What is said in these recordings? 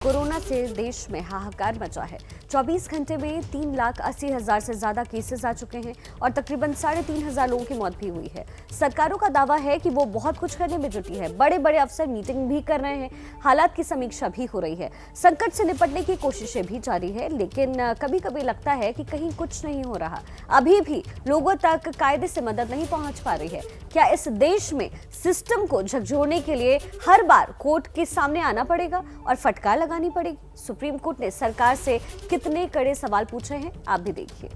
Corona से देश में हाहाकार मचा है। 24 घंटे में 3,80,000 से ज्यादा केसेस आ चुके हैं और तकरीबन 3,500 लोगों की मौत भी हुई है। सरकारों का दावा है कि वो बहुत कुछ करने में जुटी है। बड़े बड़े अफसर मीटिंग भी कर रहे हैं, हालात की समीक्षा भी हो रही है, संकट से निपटने की कोशिशें भी जारी है। लेकिन कभी कभी लगता है कि कहीं कुछ नहीं हो रहा, अभी भी लोगों तक कायदे से मदद नहीं पहुंच पा रही है। क्या इस देश में सिस्टम को झकझोरने के लिए हर बार कोर्ट के सामने आना पड़ेगा और फटकार लगानी पड़ेगी? सुप्रीम कोर्ट ने सरकार से कितने कड़े सवाल पूछे हैं, आप भी देखिए।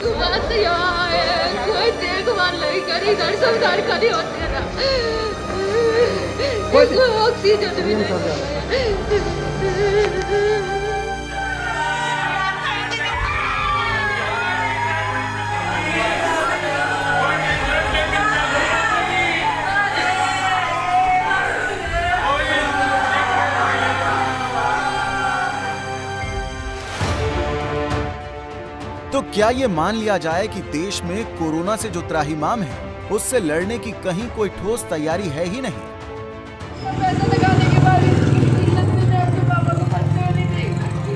सुबह से यहाँ आए, कोई देखभाल नहीं करी, घर सरकार का नहीं होते ना, कोई ऑक्सीजन भी नहीं। तो क्या ये मान लिया जाए कि देश में कोरोना से जो त्राहिमाम है, उससे लड़ने की कहीं कोई ठोस तैयारी है ही नहीं? पैसा लगाने के बाद अपने पापा को पैसे नहीं दे सकती।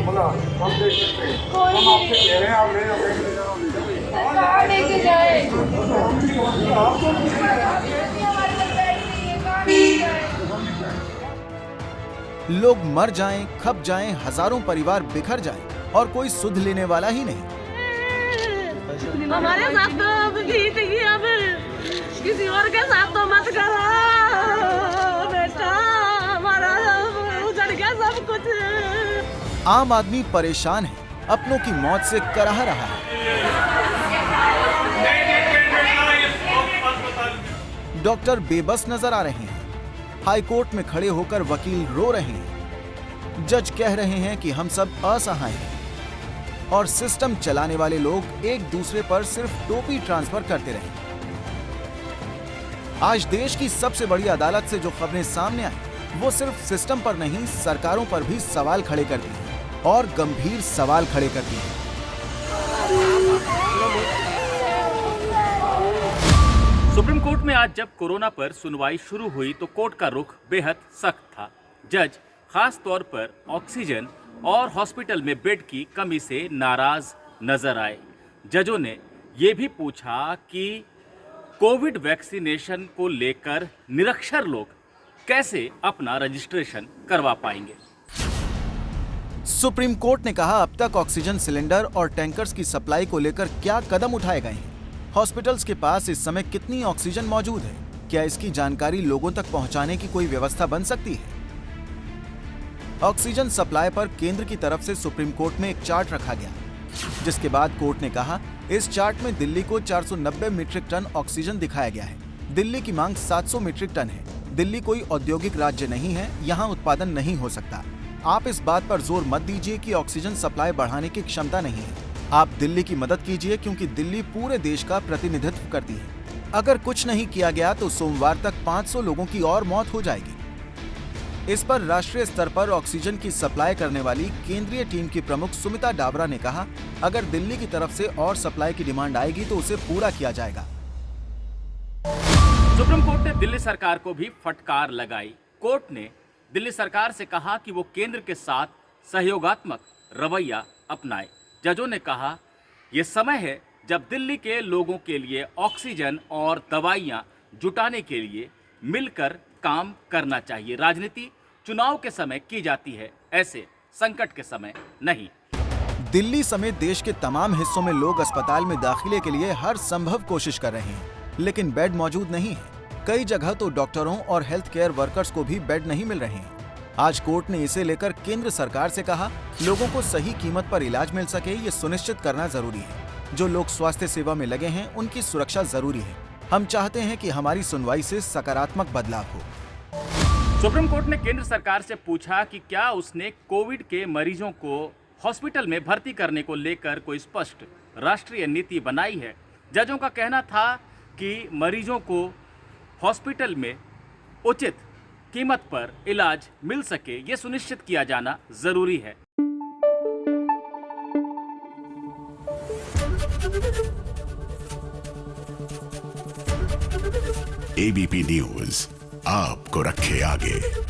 हम आपसे कह रहे हैं, आप कहाँ लेके जाए? लोग मर जाएं, खप जाएं, हजारों परिवार बिखर जाएं और कोई सुध लेने वाला ही नहीं। हमारे साथ तो अब बीत गई, अब किसी और के साथ तो मत करो बेटा, हमारा उजड़ गया सब कुछ। आम आदमी परेशान है, अपनों की मौत से कराह रहा है। डॉक्टर बेबस नजर आ रहे हैं, हाई कोर्ट में खड़े होकर वकील रो रहे हैं, जज कह रहे हैं कि हम सब असहाय हैं और सिस्टम चलाने वाले लोग एक दूसरे पर सिर्फ टोपी ट्रांसफर करते रहे। आज देश की सबसे बड़ी अदालत से जो खबरें सामने आई, वो सिर्फ सिस्टम पर नहीं, सरकारों पर भी सवाल खड़े कर दिए और गंभीर सवाल खड़े कर दिए। सुप्रीम कोर्ट में आज जब कोरोना पर सुनवाई शुरू हुई तो कोर्ट का रुख बेहद सख्त था। जज खास तौर पर ऑक्सीजन और हॉस्पिटल में बेड की कमी से नाराज नजर आए। जजों ने ये भी पूछा कि कोविड वैक्सीनेशन को लेकर निरक्षर लोग कैसे अपना रजिस्ट्रेशन करवा पाएंगे। सुप्रीम कोर्ट ने कहा, अब तक ऑक्सीजन सिलेंडर और टैंकर्स की सप्लाई को लेकर क्या कदम उठाए गए हैं? हॉस्पिटल्स के पास इस समय कितनी ऑक्सीजन मौजूद है? क्या इसकी जानकारी लोगों तक पहुंचाने की कोई व्यवस्था बन सकती है? ऑक्सीजन सप्लाई पर केंद्र की तरफ से सुप्रीम कोर्ट में एक चार्ट रखा गया, जिसके बाद कोर्ट ने कहा, इस चार्ट में दिल्ली को 490 मीट्रिक टन ऑक्सीजन दिखाया गया है। दिल्ली की मांग 700 मीट्रिक टन है। दिल्ली कोई औद्योगिक राज्य नहीं है, यहाँ उत्पादन नहीं हो सकता। आप इस बात पर जोर मत दीजिए कि ऑक्सीजन सप्लाई बढ़ाने की क्षमता नहीं है। आप दिल्ली की मदद कीजिए, क्योंकि दिल्ली पूरे देश का प्रतिनिधित्व करती है। अगर कुछ नहीं किया गया तो सोमवार तक 500 लोगों की और मौत हो जाएगी। इस पर राष्ट्रीय स्तर पर ऑक्सीजन की सप्लाई करने वाली केंद्रीय टीम की प्रमुख सुमिता डाबरा ने कहा, अगर दिल्ली की तरफ से और सप्लाई की डिमांड आएगी तो उसे पूरा किया जाएगा। सुप्रीम कोर्ट ने दिल्ली सरकार को भी फटकार लगाई। कोर्ट ने दिल्ली सरकार से कहा कि वो केंद्र के साथ सहयोगात्मक रवैया अपनाए। जजों ने कहा, यह समय है जब दिल्ली के लोगों के लिए ऑक्सीजन और दवाइयां जुटाने के लिए मिलकर काम करना चाहिए। राजनीति चुनाव के समय की जाती है, ऐसे संकट के समय नहीं। दिल्ली समेत देश के तमाम हिस्सों में लोग अस्पताल में दाखिले के लिए हर संभव कोशिश कर रहे हैं, लेकिन बेड मौजूद नहीं है। कई जगह तो डॉक्टरों और हेल्थ केयर वर्कर्स को भी बेड नहीं मिल रहे हैं। आज कोर्ट ने इसे लेकर केंद्र सरकार से कहा, लोगों को सही कीमत पर इलाज मिल सके, ये सुनिश्चित करना जरूरी है। जो लोग स्वास्थ्य सेवा में लगे हैं, उनकी सुरक्षा जरूरी है। हम चाहते हैं कि हमारी सुनवाई से सकारात्मक बदलाव हो। सुप्रीम कोर्ट ने केंद्र सरकार से पूछा कि क्या उसने कोविड के मरीजों को हॉस्पिटल में भर्ती करने को लेकर कोई स्पष्ट राष्ट्रीय नीति बनाई है। जजों का कहना था कि मरीजों को हॉस्पिटल में उचित कीमत पर इलाज मिल सके, ये सुनिश्चित किया जाना जरूरी है। एबीपी न्यूज आपको रखे आगे।